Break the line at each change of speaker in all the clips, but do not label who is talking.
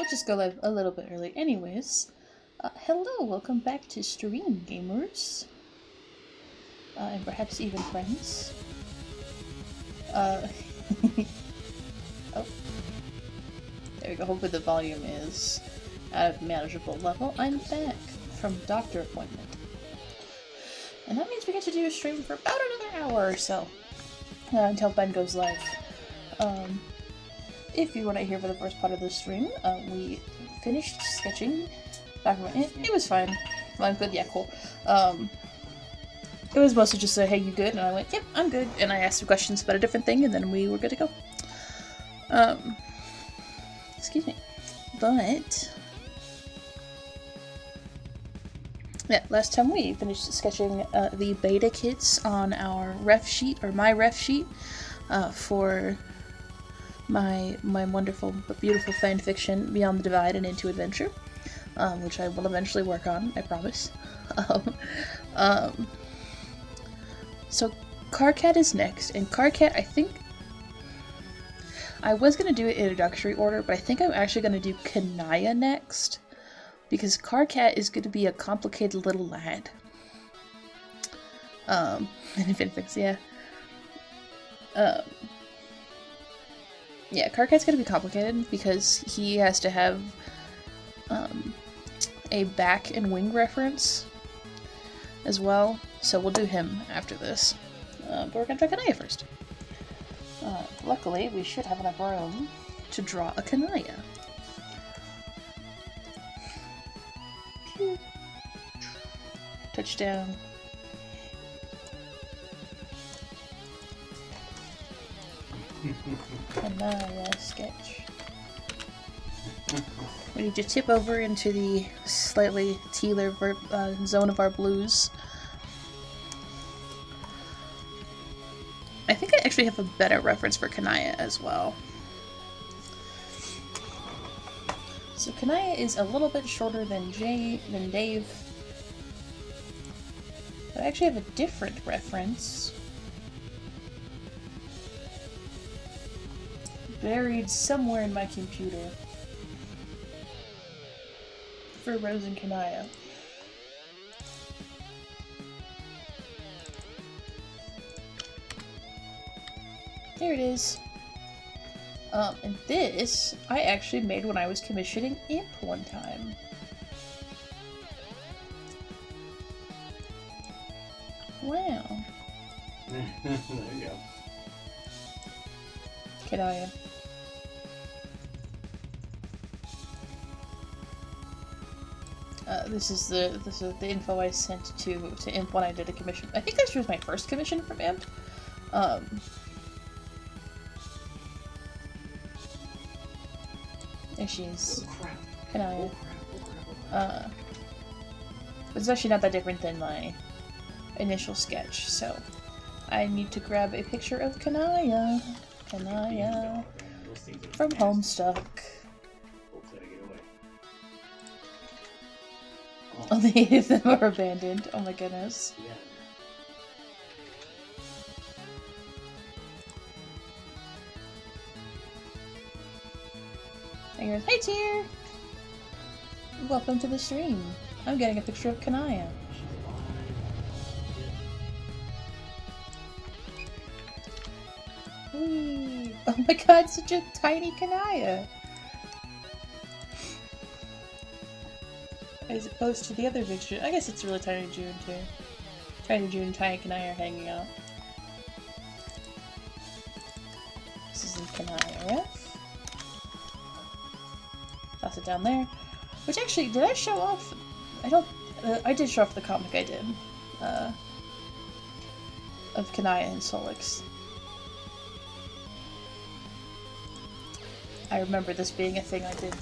we'll just go live a little bit early. Anyways, hello, welcome back to Stream Gamers. And perhaps even friends. Oh. There we go. Hopefully the volume is at a manageable level. I'm back from doctor appointment. And that means we get to do a stream for about another hour or so. Until Ben goes live. If you were not here for the first part of the stream, we finished sketching. It was fine. Well, I'm good, yeah, cool. It was mostly just a, hey, you good? And I went, yep, I'm good. And I asked some questions about a different thing, and then we were good to go. Excuse me. But yeah, last time we finished sketching the beta kits on our ref sheet, or my ref sheet, for my wonderful but beautiful fan fiction, Beyond the Divide and Into Adventure, which I will eventually work on, I promise. So Karkat is next, and Karkat, I think I was going to do it in introductory order, but I think I'm actually going to do Kanaya next, because Karkat is going to be a complicated little lad. And Finfix, yeah. Yeah, Karkat's going to be complicated, because he has to have, a back and wing reference as well, so we'll do him after this. But we're going to try Kanaya first. Luckily, we should have enough room to draw a Kanaya. Pew. Touchdown. Kanaya sketch. We need to tip over into the slightly tealer zone of our blues. I think I actually have a better reference for Kanaya as well. So Kanaya is a little bit shorter than Dave. But I actually have a different reference. Buried somewhere in my computer. For Rose and Kanaya. There it is. And this, I actually made when I was commissioning Imp one time. Wow.
There you go.
Kanaya. This is the info I sent to Imp when I did a commission. I think this was my first commission from Imp. There she is.
Oh crap.
Kanaya.
Oh crap.
But it's actually not that different than my initial sketch, so I need to grab a picture of Kanaya. Kanaya. From Homestuck. Oh, the 8 of them are abandoned. Oh my goodness.
Yeah.
And he goes, hey Tyr! Welcome to the stream. I'm getting a picture of Kanaya. Whee! Oh my god, such a tiny Kanaya! As opposed to the other picture. I guess it's really Tiny June too. Tiny June and Tiny Kanaya are hanging out. This is the Kanaya ref. Toss it down there. Which actually, did I show off? I don't. I did show off the comic I did. Of Kanaya and Solix. I remember this being a thing I did.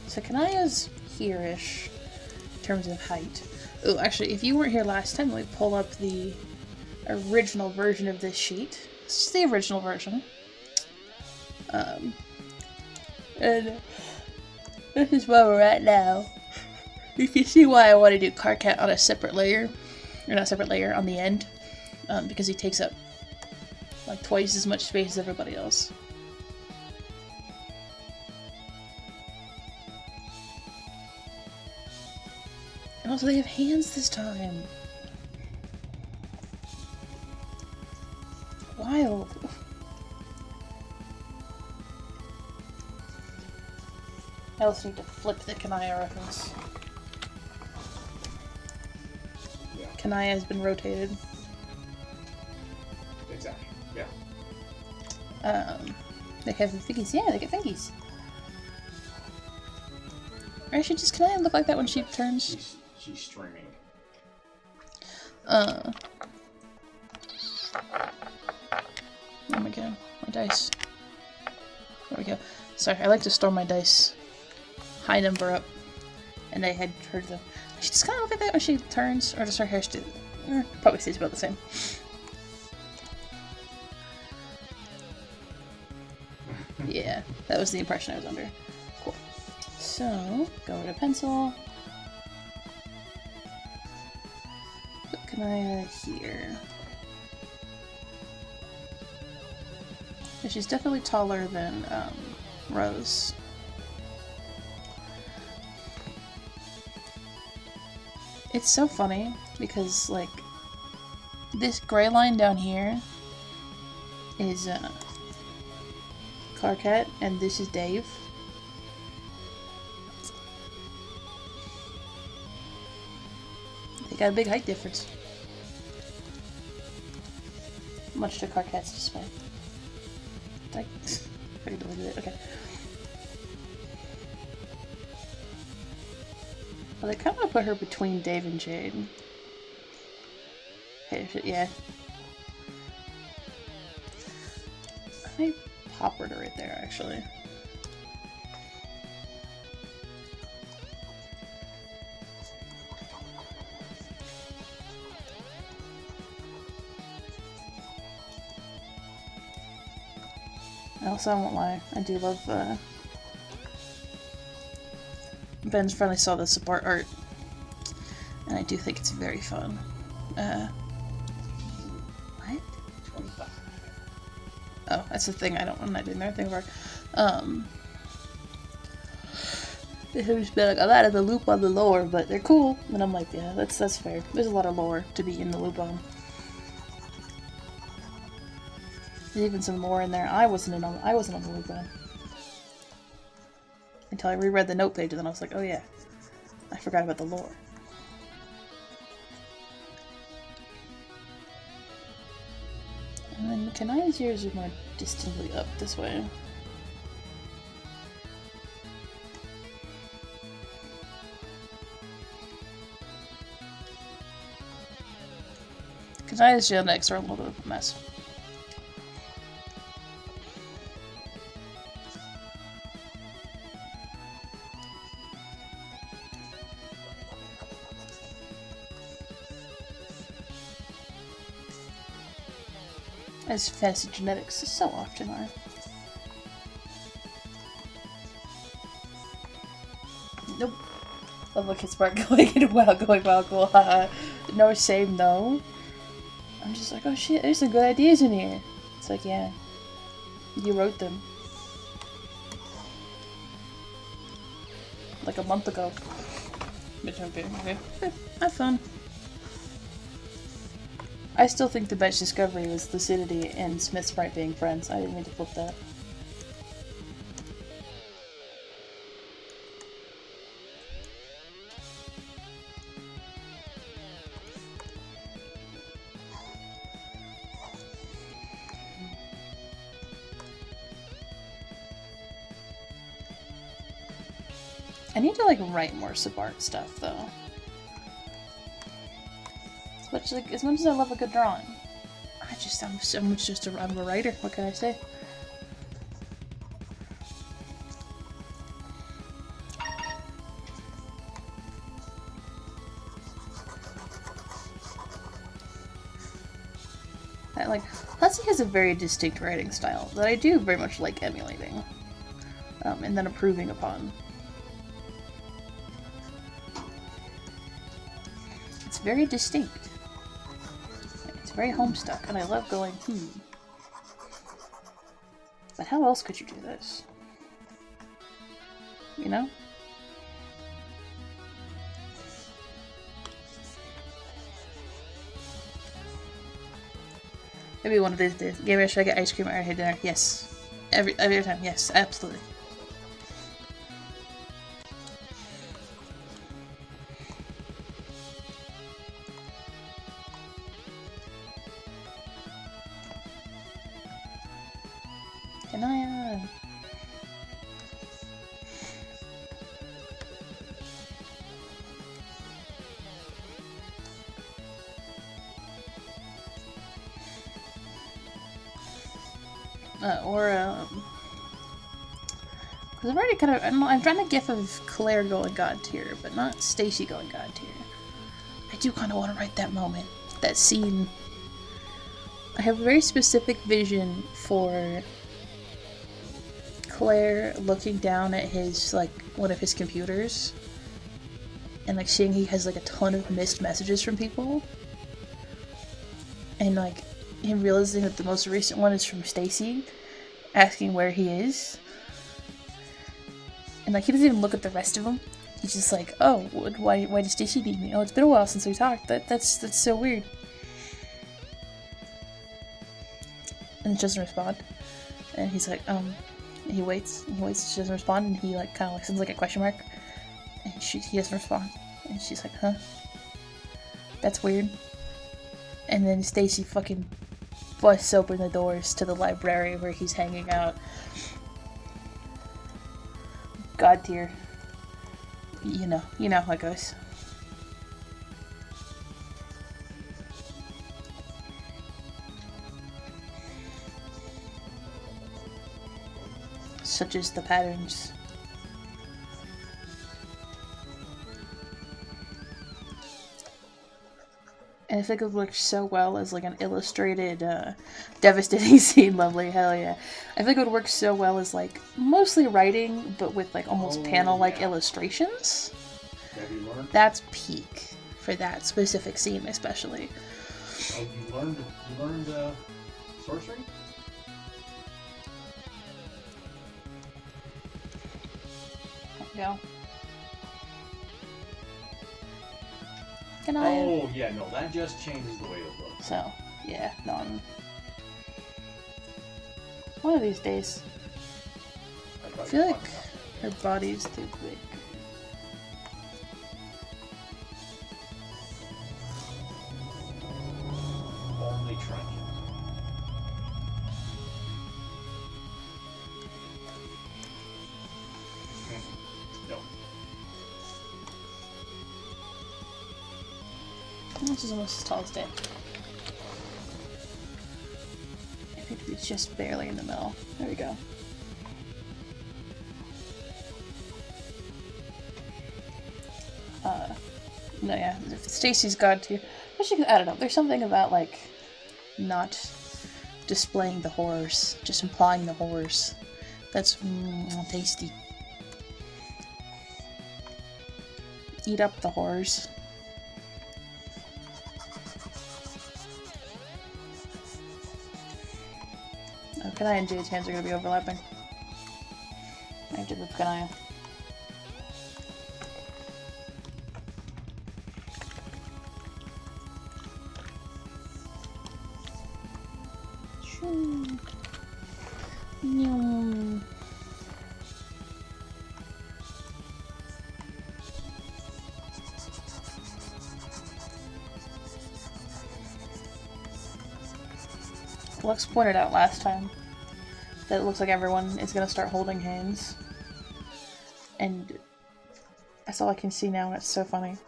So Kanaya's here-ish in terms of height. Oh, actually, if you weren't here last time, let me pull up the original version of this sheet. This is the original version. And this is where we're at now. You can see why I want to do Karkat on a separate layer. Or not separate layer, on the end. Because he takes up like twice as much space as everybody else. And also they have hands this time. Wild. I also need to flip the Kanaya reference.
Yeah.
Kanaya has been rotated.
Exactly. Yeah.
They have fingies. Yeah, they get fingies. Or actually, does Kanaya look like that when she turns?
She's streaming.
Oh my god, my dice. There we go. Sorry, I like to store my dice high number up, and I had heard them. She just kind of look like that when she turns, or does her hair still? Probably stays about the same. Yeah, that was the impression I was under. Cool. So, go with a pencil. Put Kanaya here. Yeah, she's definitely taller than Rose. It's so funny because, like, this gray line down here is Karkat, and this is Dave. They got a big height difference. Much to Karkat's dismay. I already deleted it. Okay. Well, they kind of put her between Dave and Jade. Okay, yeah. I might pop her to right there, actually. Also, I won't lie, I do love, Ben's finally saw the support art, and I do think it's very fun. What?
25.
Oh, that's the thing I'm not doing anything for. There's been like a lot of the loop on the lore, but they're cool, and I'm like, yeah, that's fair. There's a lot of lore to be in the loop on. There's even some lore in there I wasn't on the loop on. Until I reread the note page, and then I was like, oh yeah, I forgot about the lore. And then Kanaya's ears are more distantly up this way. Kanaya's genetics are a little bit of a mess. As fantasy genetics so often are. Nope. Oh look, it's Mark going wild, cool, haha. No shame though. I'm just like, oh shit, there's some good ideas in here. It's like, yeah. You wrote them. Like a month ago. But okay. Have fun. I still think the best discovery was Lucidity and Smith Sprite being friends. I didn't mean to flip that. I need to like write more sub-art stuff though. As much as I love a good drawing, I'm a writer. What can I say? Hussie has a very distinct writing style that I do very much like emulating, and then improving upon. It's very distinct. It's very homestuck, and I love going, But how else could you do this? You know? Maybe one of these days. Gabriel, should I get ice cream at our dinner? Yes. Every time, yes, absolutely. Kanaya! Because I've already kind of, I'm trying to gif of Claire going god tier, but not Stacy going god tier. I do kind of want to write that moment, that scene. I have a very specific vision for Claire looking down at his, like, one of his computers, and, like, seeing he has, like, a ton of missed messages from people, and, like, him realizing that the most recent one is from Stacy, asking where he is. And, like, he doesn't even look at the rest of them. He's just like, oh, why did Stacy need me? Oh, it's been a while since we talked. That's so weird. And she doesn't respond. And he's like, he waits, she doesn't respond, and he, like, kind of, like, sends, like, a question mark. And he doesn't respond. And she's like, huh? That's weird. And then Stacy fucking busts open the doors to the library where he's hanging out. God tier. You know how it goes. Such as the patterns. And I think it works so well as, like, an illustrated, devastating scene. Lovely, hell yeah. I think it would work so well as, like, mostly writing, but with, like, almost panel-like illustrations.
Have you learned?
That's peak for that specific scene, especially.
Oh, you learned sorcery?
Yeah. Can I?
Oh, yeah, no, that just changes the way it looks.
So, yeah, no, one of these days. I feel like her body's too big.
Only trenches. No.
This is almost as tall as Dick. I think it's just barely in the middle. There we go. No, yeah, if Stacy's god tier. Actually, I don't know. There's something about, like, not displaying the horrors, just implying the horrors. That's tasty. Eat up the horrors. Oh, Kanaya and Jade's hands are going to be overlapping. I did with Kanaya. Lux pointed out last time that it looks like everyone is going to start holding hands. And that's all I can see now, and it's so funny.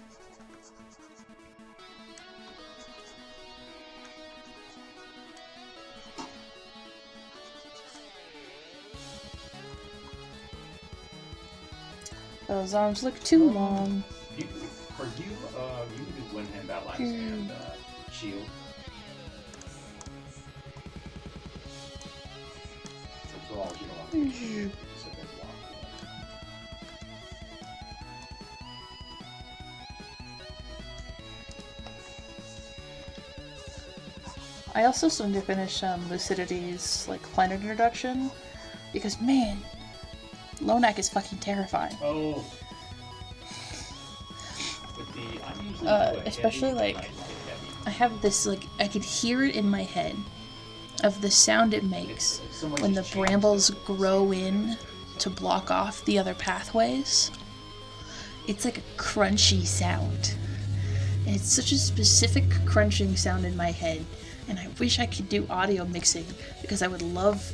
Those arms look too long.
You can do one hand allies and shield. For all you don't want to sit there and block.
I also still need to finish Lucidity's, like, planet introduction, because, man, Lonak is fucking terrifying.
Oh.
Especially, like, I have this, like, I could hear it in my head of the sound it makes when the brambles grow in to block off the other pathways. It's like a crunchy sound. And it's such a specific crunching sound in my head. And I wish I could do audio mixing because I would love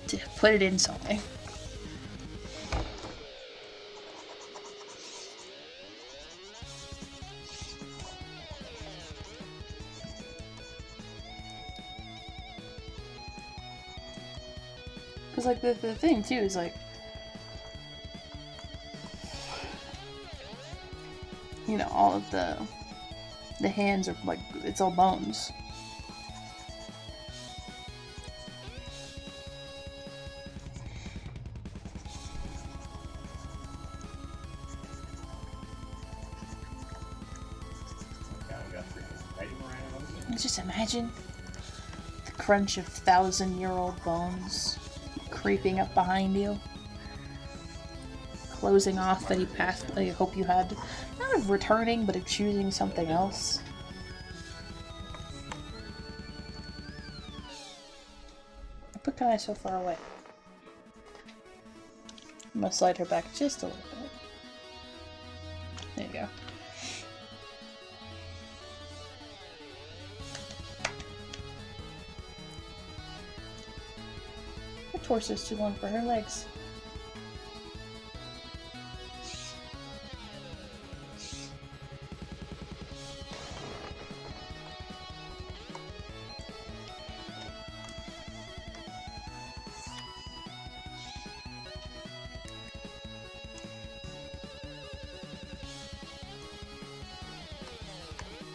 to put it in something. Because, like, the thing, too, is, like, you know, all of the hands are, like, it's all bones. Just imagine the crunch of 1,000-year-old bones creeping up behind you, closing off any path I hope you had, not of returning, but of choosing something else. I put Kai so far away. I'm gonna slide her back just a little bit. There you go. Her torso's too long for her legs.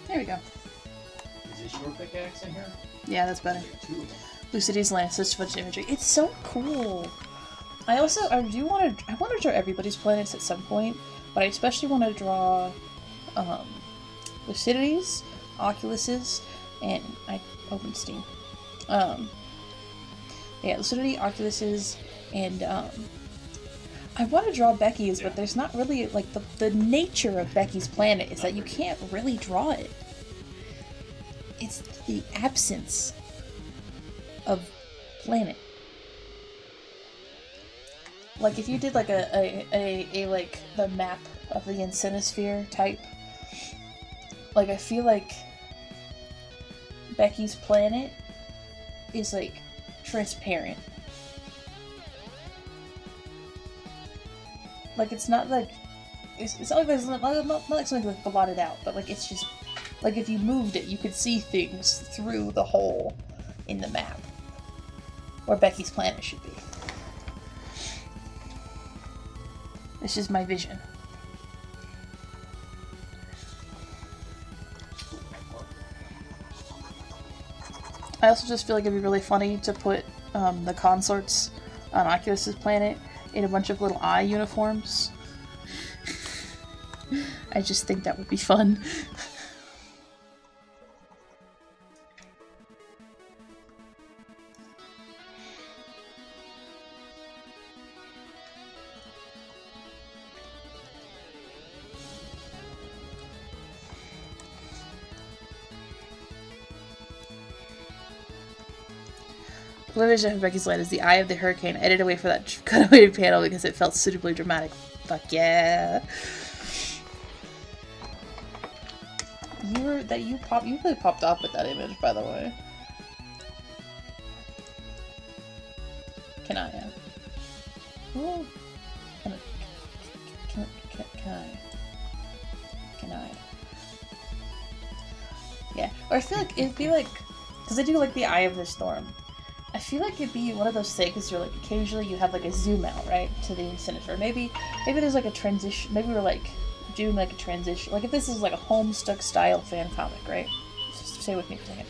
There we go.
Is this your pickaxe in here?
Yeah, that's better.
Two.
Lucidity's Land, such much imagery. It's so cool. I want to draw everybody's planets at some point, but I especially want to draw Lucidity's, Oculus's, and I opened Steam. Yeah, Lucidity, Oculus's, and I want to draw Becky's, but there's not really, like, the nature of Becky's planet is that you can't really draw it. It's the absence of planet. Like, if you did, like, like, the map of the Incinisphere type, like, I feel like Becky's planet is, like, transparent. Like, it's not like, it's not like there's not like something like blotted out, but, like, it's just, like, if you moved it, you could see things through the hole in the map where Becky's planet should be. This is my vision. I also just feel like it'd be really funny to put the consorts on Oculus's planet in a bunch of little eye uniforms. I just think that would be fun. The image of Becky's Land is the eye of the hurricane. I edited away for that cutaway panel because it felt suitably dramatic. Fuck yeah. You really popped off with that image, by the way. Can I? Ooh. Can I? Yeah. Or I feel like it'd be like, because I do like the Eye of the Storm. I feel like it'd be one of those things where, like, occasionally you have, like, a zoom out, right, to the Incinisphere. Maybe there's, like, a transition. Maybe we're, like, doing, like, a transition. Like, if this is, like, a Homestuck style fan comic, right? Just stay with me for a second.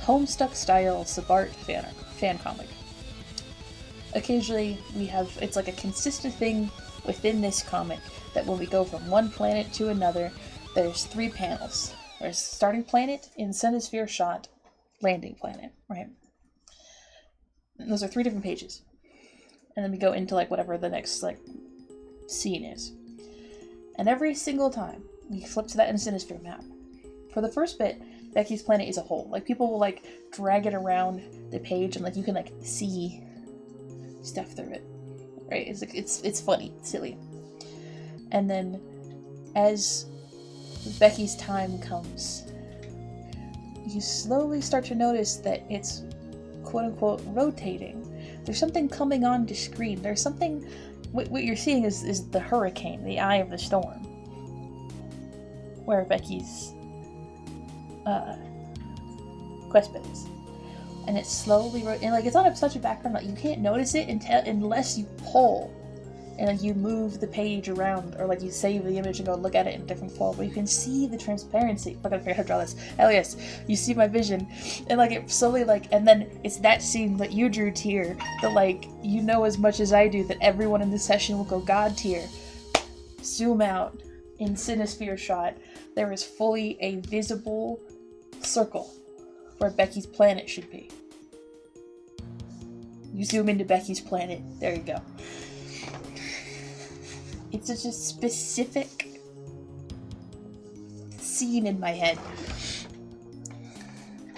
Homestuck style Sabart fan comic. Occasionally we have, it's like a consistent thing within this comic that when we go from one planet to another, there's 3 panels. There's starting planet, Incinisphere shot, landing planet, right? And those are 3 different pages. And then we go into, like, whatever the next, like, scene is. And every single time we flip to that Incinisphere map, for the first bit, Becky's Planet is a hole. Like, people will, like, drag it around the page, and, like, you can, like, see stuff through it. Right? It's, like, it's funny. It's silly. And then, as Becky's time comes, you slowly start to notice that it's quote-unquote rotating. There's something coming onto screen. There's something... What you're seeing is the hurricane, the eye of the storm, where Becky's quest bit is. And it's slowly... And, like, it's on such a background that you can't notice it unless you pull. And, like, you move the page around, or, like, you save the image and go look at it in a different form, where you can see the transparency. Fuck, I forgot how to draw this. Hell yes. You see my vision. And, like, it slowly, like, and then it's that scene that you drew, Tier, that, like, you know as much as I do that everyone in this session will go God tier. Zoom out. In Cinesphere shot, there is fully a visible circle where Becky's Planet should be. You zoom into Becky's Planet. There you go. It's such a specific scene in my head.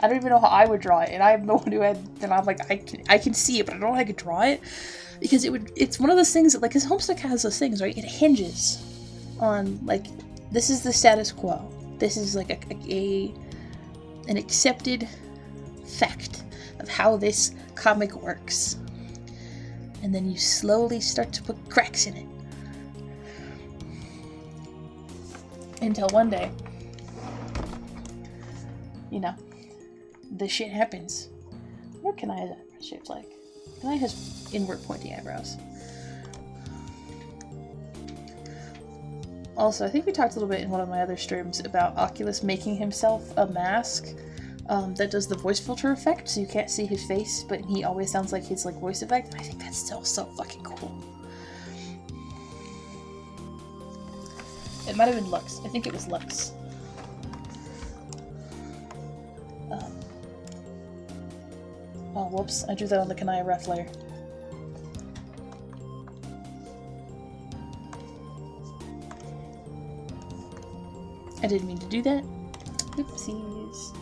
I don't even know how I would draw it, and I'm the one who had. And I'm like, I can see it, but I don't know how I could draw it because it's one of those things that, like, because Homestuck has those things, right? It hinges on, like, this is the status quo. This is like an accepted fact of how this comic works, and then you slowly start to put cracks in it. Until one day, you know, the shit happens. What can I have shaped like? Kanai has inward pointing eyebrows. Also, I think we talked a little bit in one of my other streams about Oculus making himself a mask that does the voice filter effect, so you can't see his face, but he always sounds like his, like, voice effect. I think that's still so fucking cool. It might have been Lux. I think it was Lux. Oh, whoops. I drew that on the Kanai ref layer. I didn't mean to do that. Oopsies.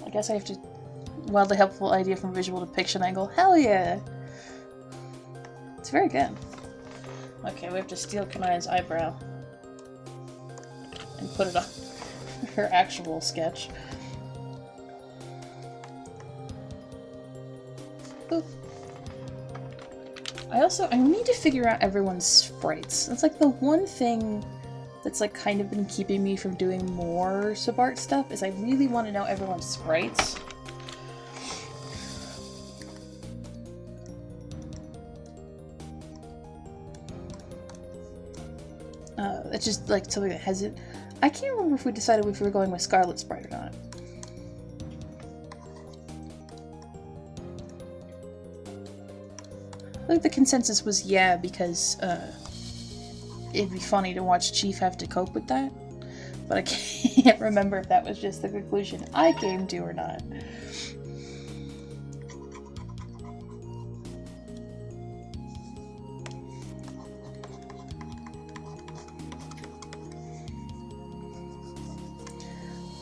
I guess I have to... Wildly helpful idea from visual depiction angle. Hell yeah! It's very good. Okay, we have to steal Kanai's eyebrow. And put it on her actual sketch. Boop. I need to figure out everyone's sprites. That's like the one thing that's like kind of been keeping me from doing more Subart stuff, is I really want to know everyone's sprites. It's just like something that has it. I can't remember if we decided if we were going with Scarlet Sprite or not. I think the consensus was yeah, because it'd be funny to watch Chief have to cope with that. But I can't remember if that was just the conclusion I came to or not.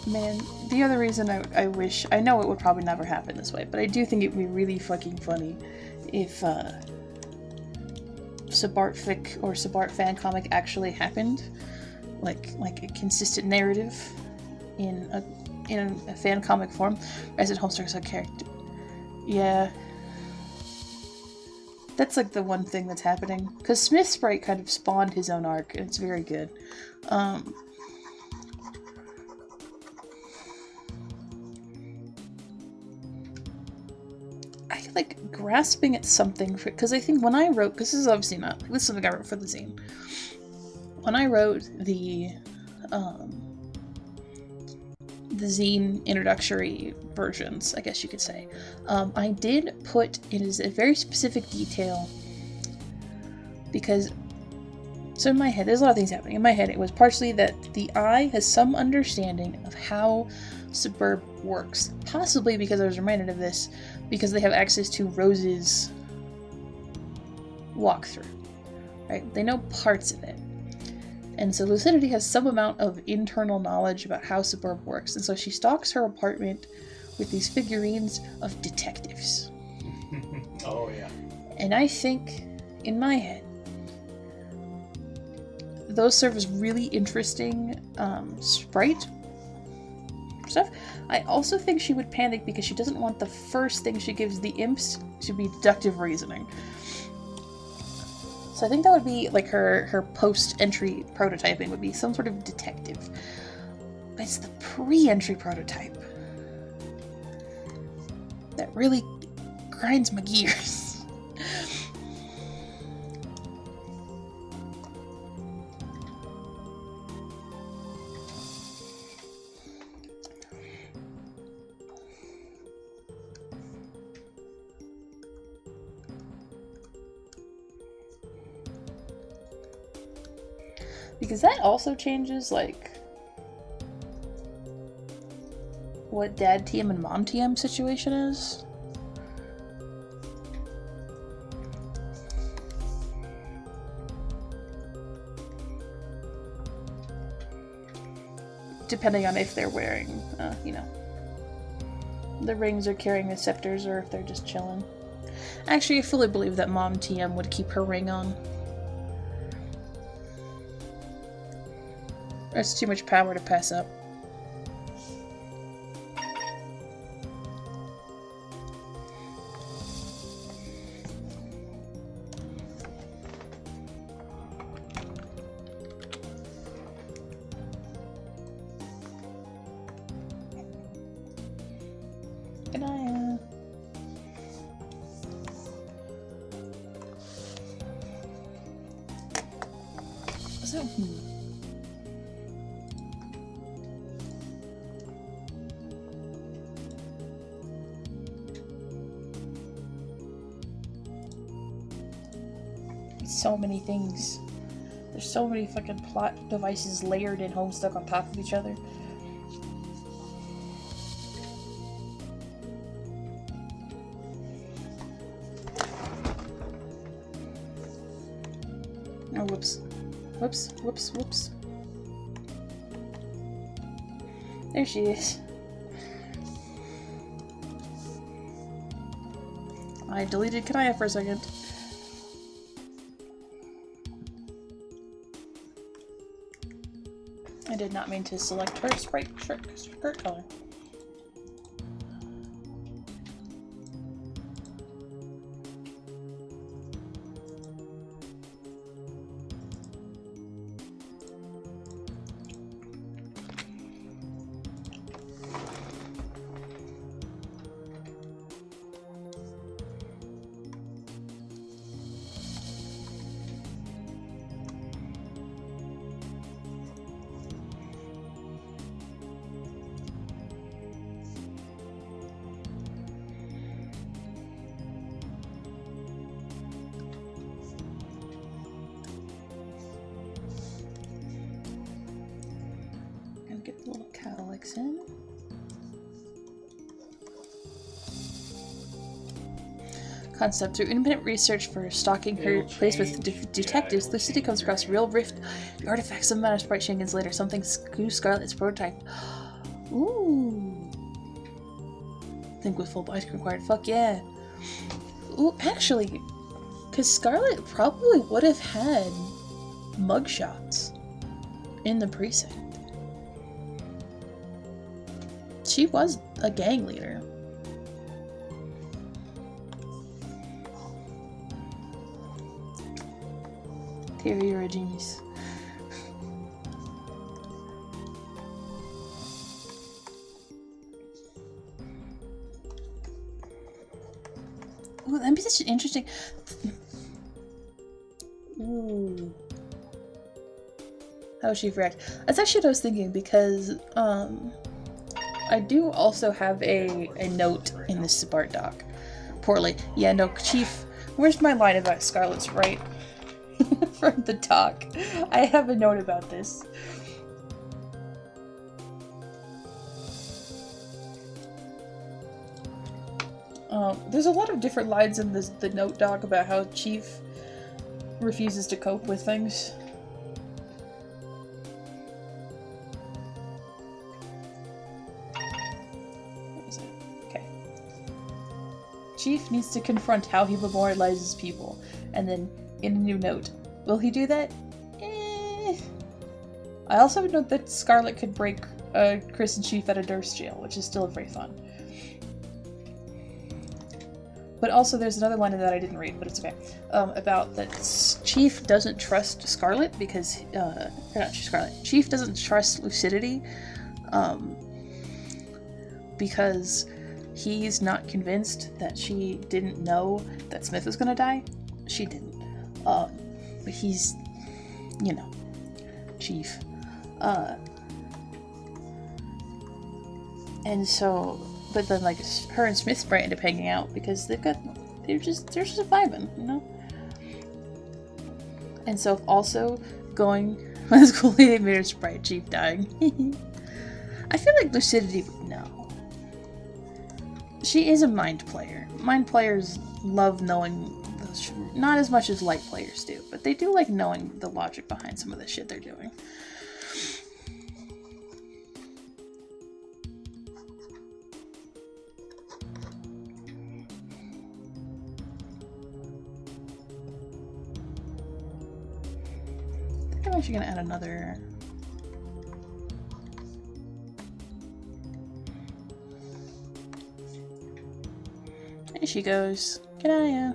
Man, the other reason I wish... I know it would probably never happen this way, but I do think it would be really fucking funny if Subart fic or Subart fan comic actually happened. Like a consistent narrative in a fan comic form. Resident Homestuck is a character. Yeah. That's like the one thing that's happening. Because Smith Sprite kind of spawned his own arc, and it's very good. I like grasping at something because I think when I wrote, because this is obviously not, this is something I wrote for the zine. When I wrote the zine introductory versions, I guess you could say, I did put in a very specific detail because So in my head, there's a lot of things happening. In my head, it was partially that the Eye has some understanding of how Suburb works. Possibly because I was reminded of this, because they have access to Rose's walkthrough. Right? They know parts of it. And so Lucidity has some amount of internal knowledge about how Suburb works. And so she stocks her apartment with these figurines of detectives.
Oh, yeah.
And I think, in my head, those serve as really interesting sprite stuff. I also think she would panic because she doesn't want the first thing she gives the imps to be deductive reasoning. So I think that would be like her post-entry prototyping would be some sort of detective. But it's the pre-entry prototype that really grinds my gears. Because that also changes, like, what Dad TM and Mom TM situation is. Depending on if they're wearing, you know, the rings or carrying the scepters, or if they're just chilling. Actually, I fully believe that Mom TM would keep her ring on. That's too much power to pass up. Good night. So, so many things. There's so many fucking plot devices layered in Homestuck on top of each other. Oh, whoops. Whoops, whoops, whoops. There she is. I deleted Kanaya for a second. I did not mean to select her sprite skirt color. Get the little cowlicks in. Concept. Through independent research for stalking her place with detectives, Lucidity comes across real rift, the artifacts of Mana Sprite Shengens later, something Screw Scarlet's prototype. Ooh. Think with full ice cream required. Fuck yeah. Ooh, actually, because Scarlet probably would have had mugshots in the precinct. She was a gang leader. Terry, you're a genius. Ooh, that'd be such an interesting... Ooh. How would she react? That's actually what I was thinking, because, I do also have a note in this Bart doc. Poorly. Yeah, no, Chief, where's my line about Scarlet's right? from the talk. I have a note about this. There's a lot of different lines in the note doc about how Chief refuses to cope with things. What was it? Okay. Chief needs to confront how he memorializes people, and then in a new note, will he do that? I also note that Scarlet could break Chris and Chief out of Durst jail, which is still very fun. But also there's another line in that I didn't read, but it's okay. About that Chief doesn't trust Scarlet because, or not Scarlet, Chief doesn't trust Lucidity, because he's not convinced that she didn't know that Smith was gonna die. She didn't. But he's, you know, Chief. And so, but then like her and Smith Spray end up hanging out because they're just vibing, you know? And so also going, that's cool, they made her Sprite Chief dying. I feel like Lucidity would know. She is a mind player. Mind players love knowing, not as much as light players do, but they do like knowing the logic behind some of the shit they're doing. I'm actually gonna add another. There she goes. Kanaya.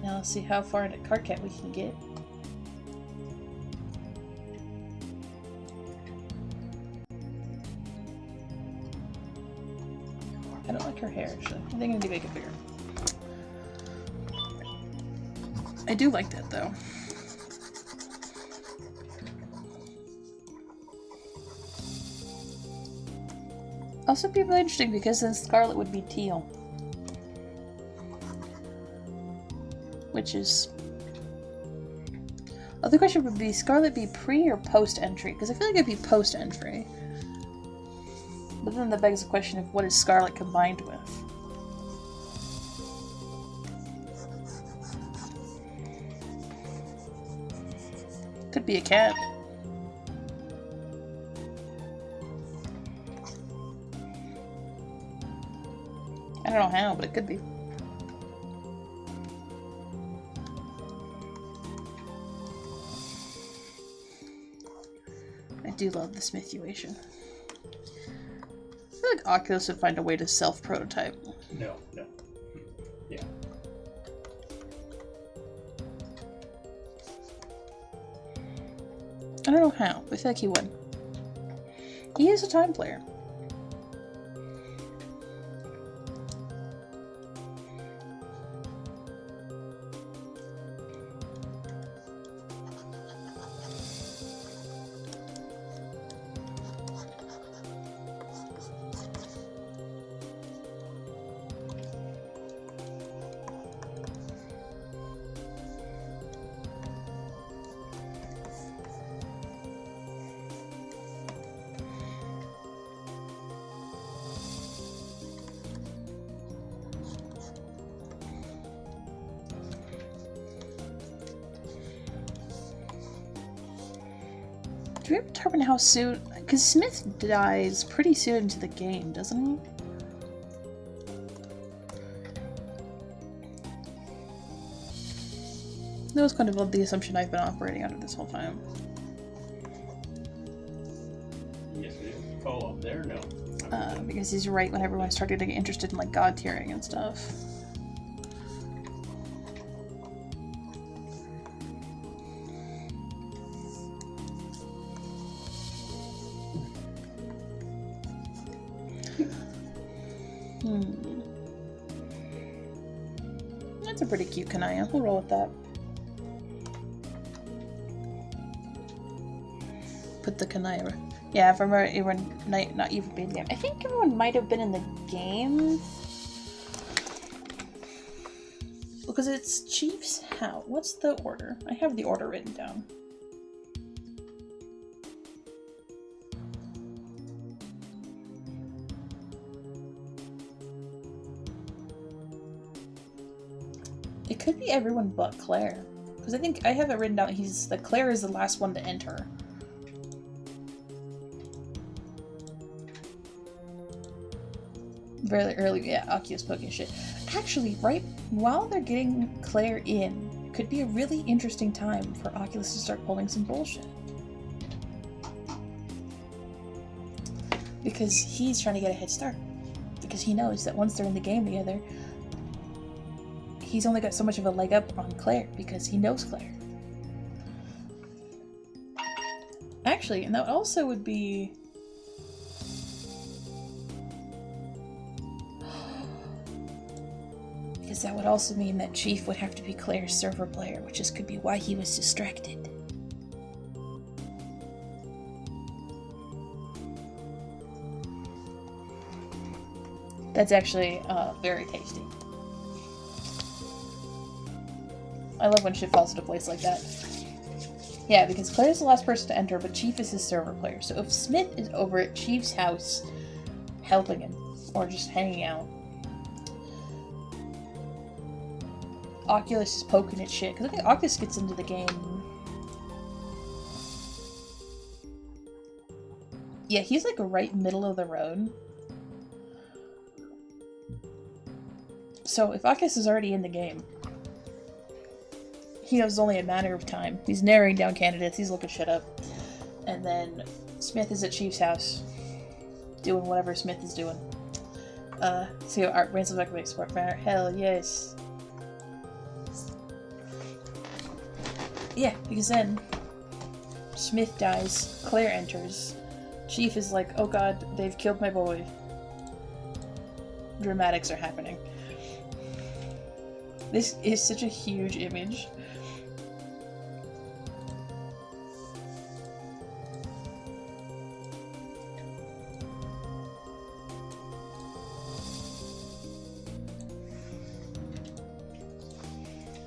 Now let's see how far into Cardcat we can get. I don't like her hair actually. I think I need to make it bigger. I do like that though. Also be really interesting because then Scarlet would be teal. Which is... Other question would be, Scarlet be pre or post entry? Because I feel like it'd be post entry. But then that begs the question of what is Scarlet combined with? Could be a cat. I don't know how, but it could be. I do love the Smithuation. I feel like Oculus would find a way to self-prototype.
No. Yeah.
I don't know how, but I feel like he would. He is a time player. Do we ever determine how soon? Because Smith dies pretty soon into the game, doesn't he? That was kind of the assumption I've been operating under this whole time.
Yes, it is. Oh, up there? No.
Because he's right when everyone started to get interested in like god tiering and stuff. That's a pretty cute Kanaya. We'll roll with that. Put the Kanaya. Yeah, if I remember, everyone not even been in the game. I think everyone might have been in the game. because it's Chief's house. What's the order? I have the order written down. It could be everyone but Claire. Because I think I have it written down that Claire is the last one to enter. Very early, yeah, Aki's poking shit. Actually, right while they're getting Claire in, could be a really interesting time for Oculus to start pulling some bullshit. Because he's trying to get a head start. Because he knows that once they're in the game together, he's only got so much of a leg up on Claire because he knows Claire. Actually, and that also would be... because that would also mean that Chief would have to be Claire's server player, which could be why he was distracted. That's actually very tasty. I love when shit falls into place like that. Yeah, because Claire's the last person to enter, but Chief is his server player. So if Smith is over at Chief's house helping him, or just hanging out, Oculus is poking at shit. Because I think Oculus gets into the game... yeah, he's like right middle of the road. So if Oculus is already in the game, he knows it's only a matter of time. He's narrowing down candidates, he's looking shit up. And then Smith is at Chief's house, doing whatever Smith is doing. So Art Ransom Recommended Sport Banner. Hell yes. Yeah, because then Smith dies, Claire enters. Chief is like, oh god, they've killed my boy. Dramatics are happening. This is such a huge image.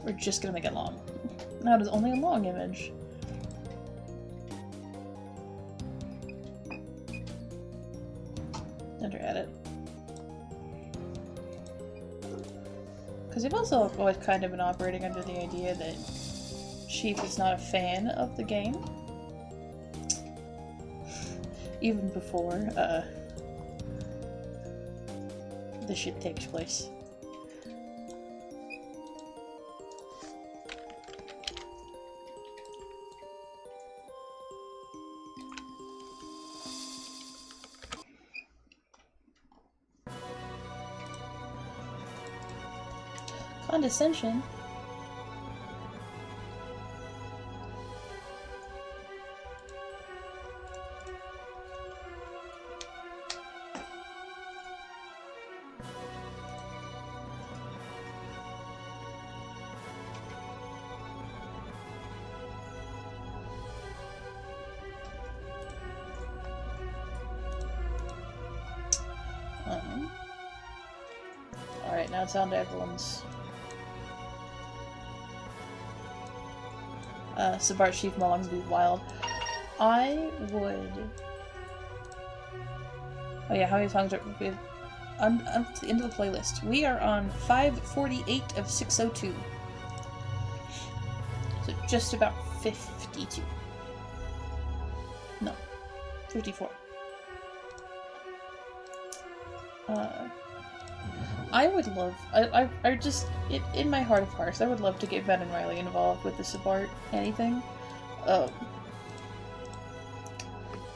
We're just gonna make it long. No, it is only a long image. Enter edit. Because we've also always kind of been operating under the idea that Chief is not a fan of the game. Even before this shit takes place. Condescension? Alright, now it's on to everyone's. Sabart Chief Mullongsby Wild. I would... oh yeah, how many songs are we have? Up to the end of the playlist. We are on 548 of 602. So just about 52. No. 54. I would love... I just... in my heart of hearts, I would love to get Ben and Riley involved with the Sabart anything.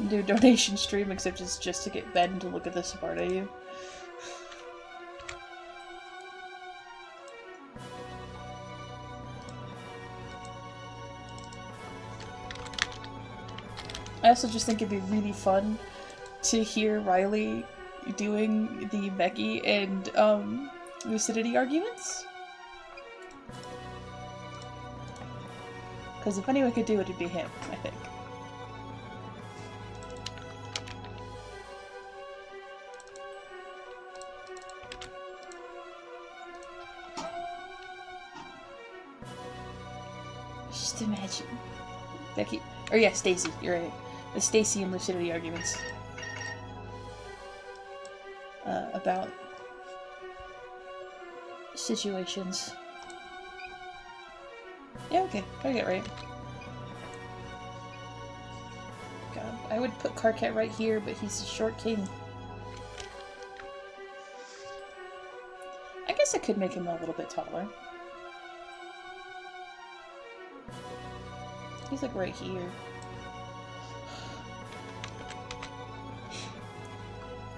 Do a donation stream, except it's just to get Ben to look at the Sabart AU. I also just think it'd be really fun to hear Riley doing the Becky and Lucidity arguments. Because if anyone could do it, it'd be him, I think. Just imagine. Becky. Or yeah, Stacy. You're right. The Stacy and Lucidity arguments. About situations. Yeah, okay. I get it right. God, I would put Karkat right here, but he's a short king. I guess I could make him a little bit taller. He's like right here.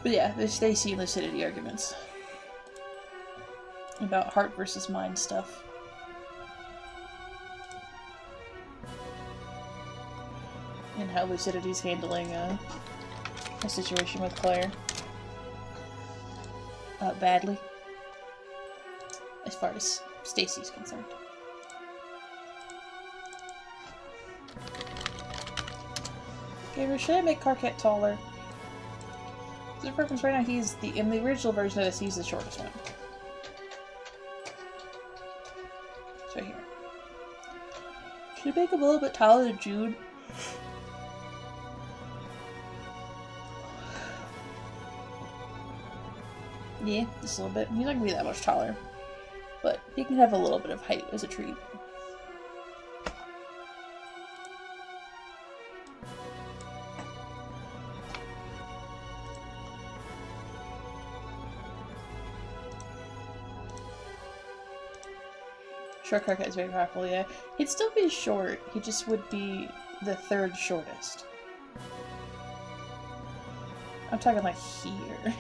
But yeah, there's Stacy and Lucidity arguments. About heart versus mind stuff. And how Lucidity's handling a situation with Claire. Badly. As far as Stacy's concerned. Okay, should I make Karkat taller? The reference right now, he's in the original version of this, he's the shortest one. It's right here. Should I make him a little bit taller than Jude? Yeah, just a little bit. He's not gonna be that much taller. But he can have a little bit of height as a treat. Short Karkat is very powerful, yeah. He'd still be short, he just would be the third shortest. I'm talking like here.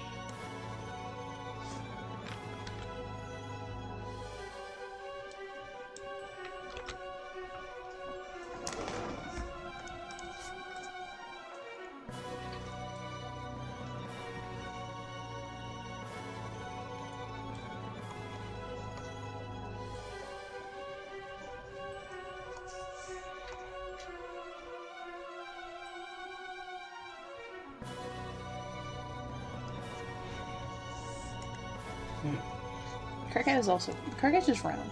Karkat is also... Karkat's just round.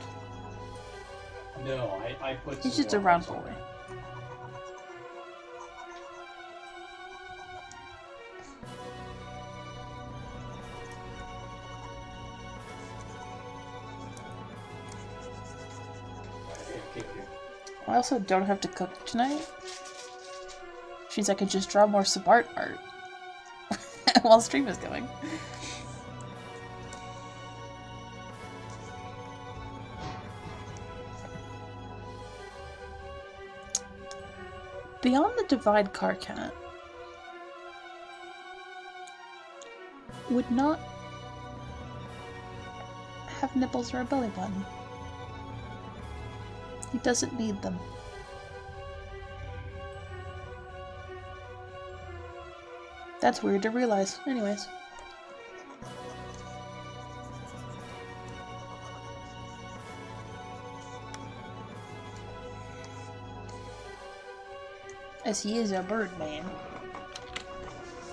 No, I put...
He's just a round boy. I also don't have to cook tonight. Which means I can just draw more Sabart art. While stream is going. Beyond the Divide Karkat would not have nipples or a belly button. He doesn't need them. That's weird to realize. Anyways. As he is a bird man.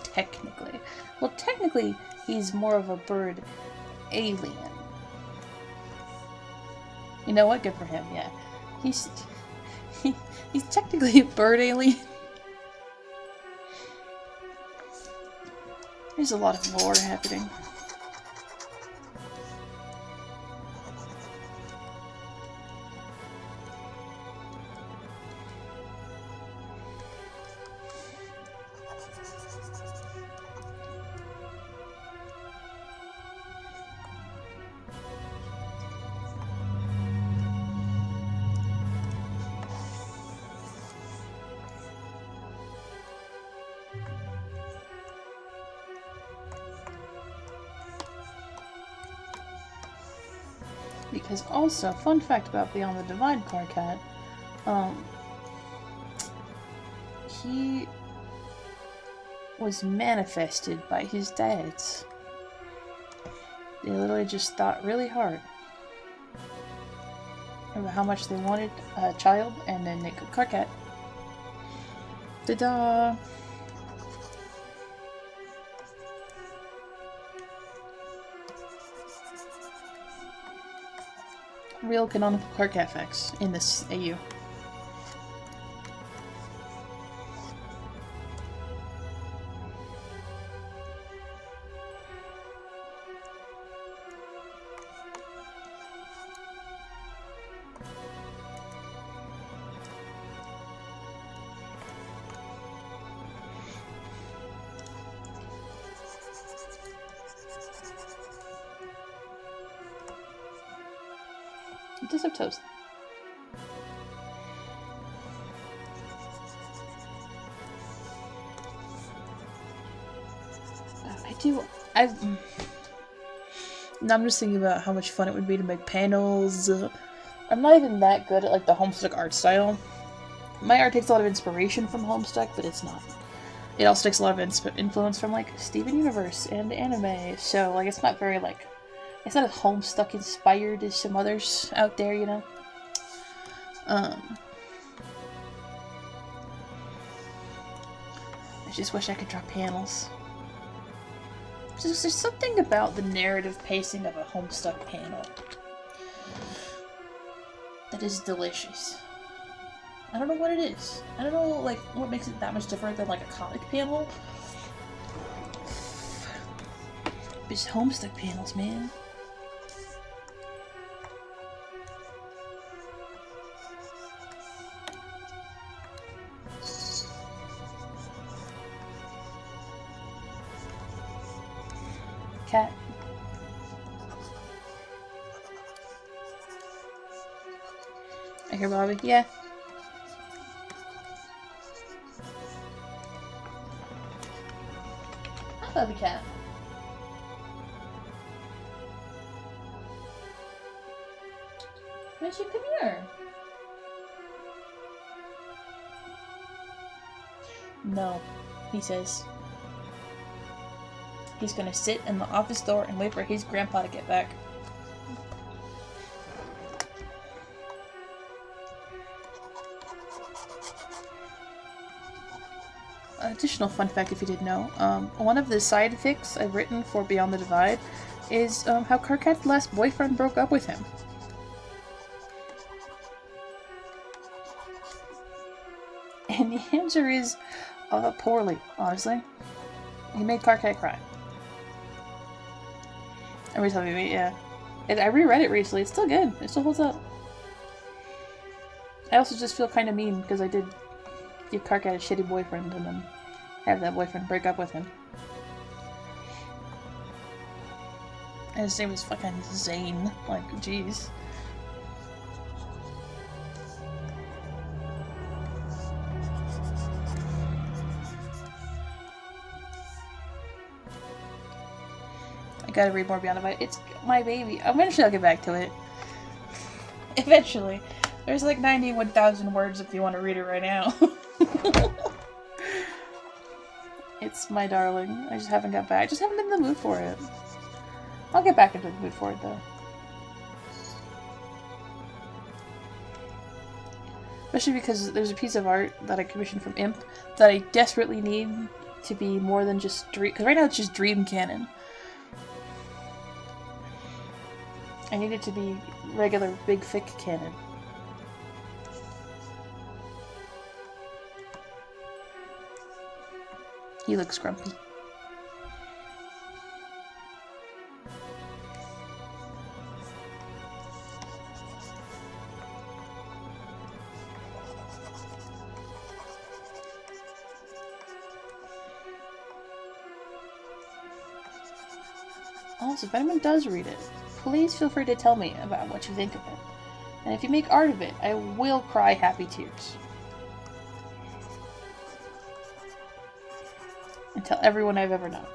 Technically. Well, technically, he's more of a bird alien. You know what? Good for him, yeah. He's technically a bird alien. There's a lot of lore happening. Because also, fun fact about Beyond the Divide Karkat, he was manifested by his dads. They literally just thought really hard about how much they wanted a child, and then they could Karkat. Ta-da! Real canonical Karkat facts in this AU. It does have toast. Now I'm just thinking about how much fun it would be to make panels. I'm not even that good at like the Homestuck art style. My art takes a lot of inspiration from Homestuck, but it's not. It also takes a lot of influence from like Steven Universe and anime, so like it's not very like it's not as Homestuck inspired as some others out there, you know. I just wish I could draw panels. There's something about the narrative pacing of a Homestuck panel that is delicious. I don't know what it is. I don't know, like, what makes it that much different than, like, a comic panel. But just Homestuck panels, man. Cat. I hear Bobby. Yeah. Hi, Bobby Cat. Why don't you come here? No, he says. He's gonna sit in the office door and wait for his grandpa to get back. Additional fun fact if you didn't know, one of the side fics I've written for Beyond the Divide is how Karkat's last boyfriend broke up with him. And the answer is, poorly, honestly. He made Karkat cry. Every time we meet, yeah. And I reread it recently, it's still good. It still holds up. I also just feel kind of mean because I did give Karkat a shitty boyfriend and then have that boyfriend break up with him. And his name was fucking Zane. Like, jeez. I gotta read more Beyond the Divide. It's my baby. Eventually I'll get back to it. Eventually. There's like 91,000 words if you want to read it right now. It's my darling. I just haven't got back. I just haven't been in the mood for it. I'll get back into the mood for it though. Especially because there's a piece of art that I commissioned from Imp that I desperately need to be more than just Dream. Because right now it's just Dream Canon. I need it to be regular big thick canon. He looks grumpy. Also, if anyone does read it, please feel free to tell me about what you think of it. And if you make art of it, I will cry happy tears. And tell everyone I've ever known.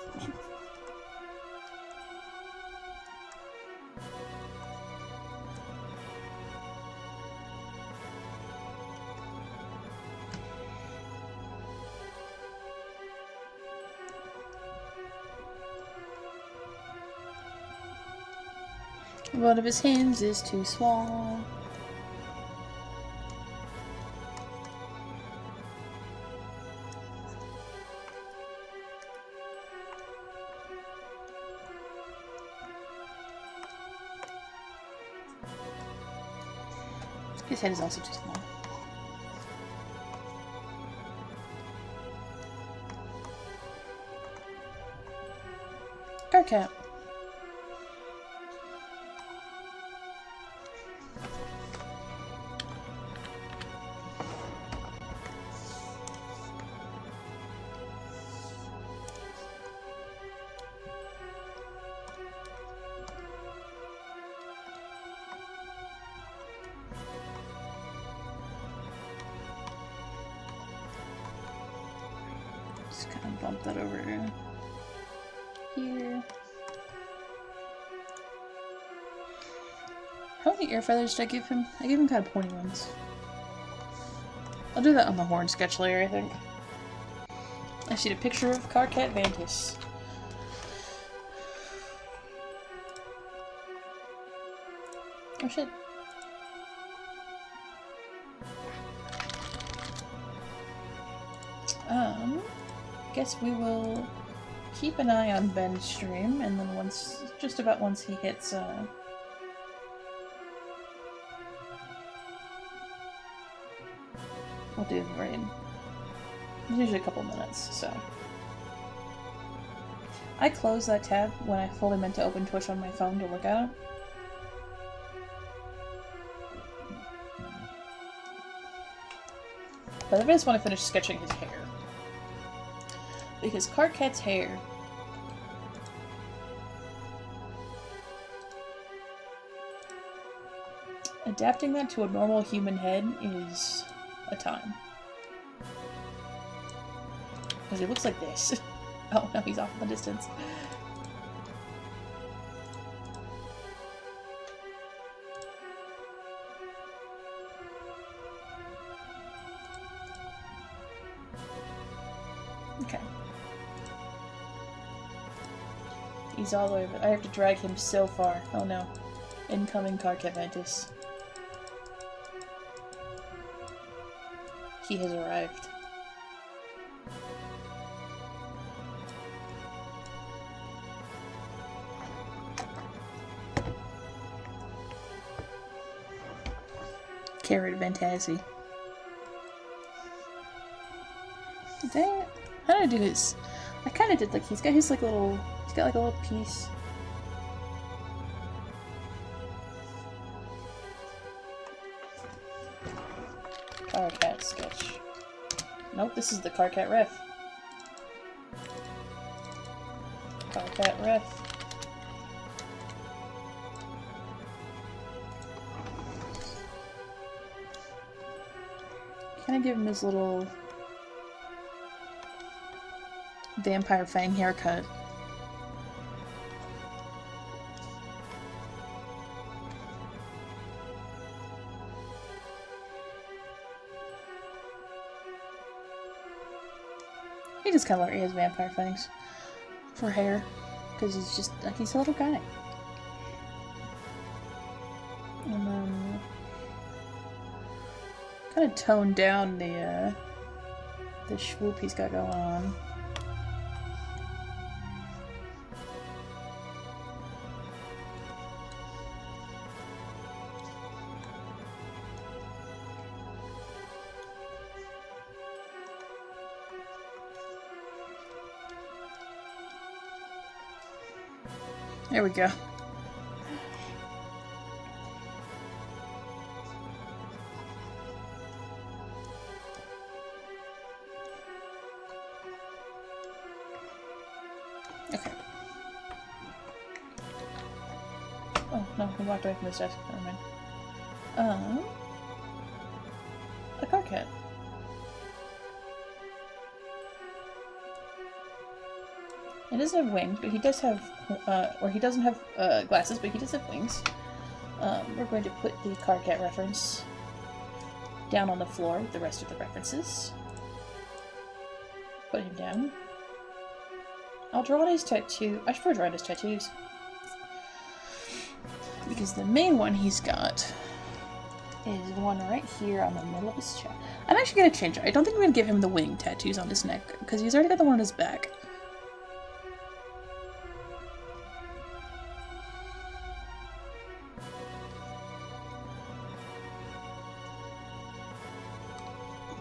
One of his hands is too small. His head is also too small. Karkat. Just kind of bump that over here. How many air feathers did I give him? I gave him kind of pointy ones. I'll do that on the horn sketch layer, I think. I see a picture of Karkat Vantis. Oh shit. Guess we will keep an eye on Ben's stream, and then just about once he hits, we'll do the raid. It's usually a couple minutes, so. I closed that tab when I fully meant to open Twitch on my phone to look at it. But I just want to finish sketching his hair. Because Karkat's hair adapting that to a normal human head is a time. Because it looks like this. Oh no, he's off in the distance. Okay. He's all over. I have to drag him so far. Oh no. Incoming Karkat Vantis. He has arrived. Carrot Vantasi. Dang it. How did I do his? I kinda did like, he's got his like little, he's got like a little piece. Karkat sketch. Nope, this is the Karkat ref. Karkat ref. Can I give him his little vampire fang haircut? He just kind of has vampire fangs for hair, because he's just like, he's a little guy. And then kind of tone down the swoop he's got going on. There we go. Okay. Oh, no, he walked away from his desk. Never mind. A Karkat. He doesn't have wings, but he does have, or he doesn't have glasses, but he does have wings. We're going to put the Karkat reference down on the floor with the rest of the references. Put him down. I'll draw on his tattoo. I should probably draw on his tattoos. Because the main one he's got is one right here on the middle of his chest. I'm actually going to change it. I don't think I'm going to give him the wing tattoos on his neck, because he's already got the one on his back.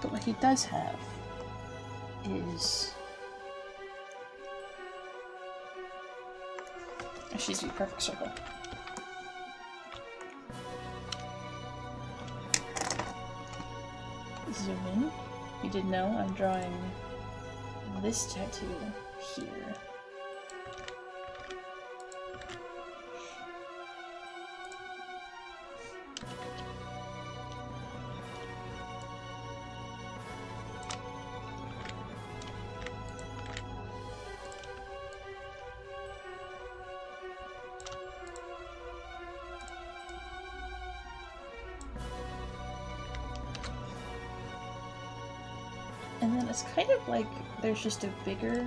But what he does have is... She's a perfect circle. Zoom in. You did know I'm drawing this tattoo here. It's kind of like there's just a bigger...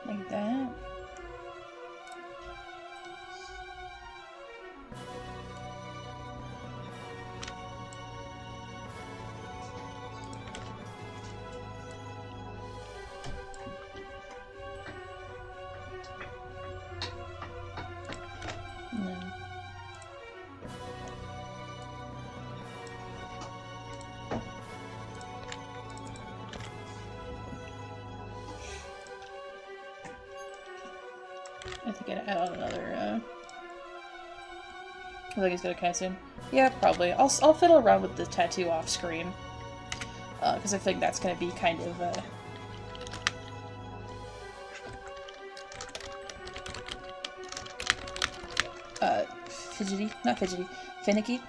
like that. No. I think I'd add on another, I think he's gonna cast in. Yeah, probably. I'll fiddle around with the tattoo off screen. Because I think that's gonna be kind of, fidgety. Not fidgety. Finicky.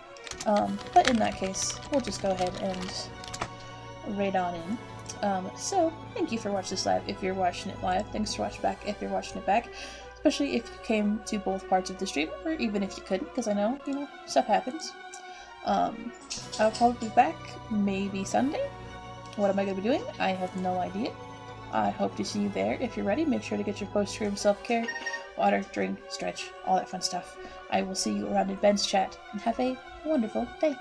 But in that case, we'll just go ahead and raid on in. So, thank you for watching this live if you're watching it live. Thanks for watching back if you're watching it back. Especially if you came to both parts of the stream, or even if you couldn't, because I know, you know, stuff happens. I'll probably be back maybe Sunday. What am I going to be doing? I have no idea. I hope to see you there. If you're ready, make sure to get your post-stream self-care, water, drink, stretch, all that fun stuff. I will see you around in Ben's chat, and have a wonderful day.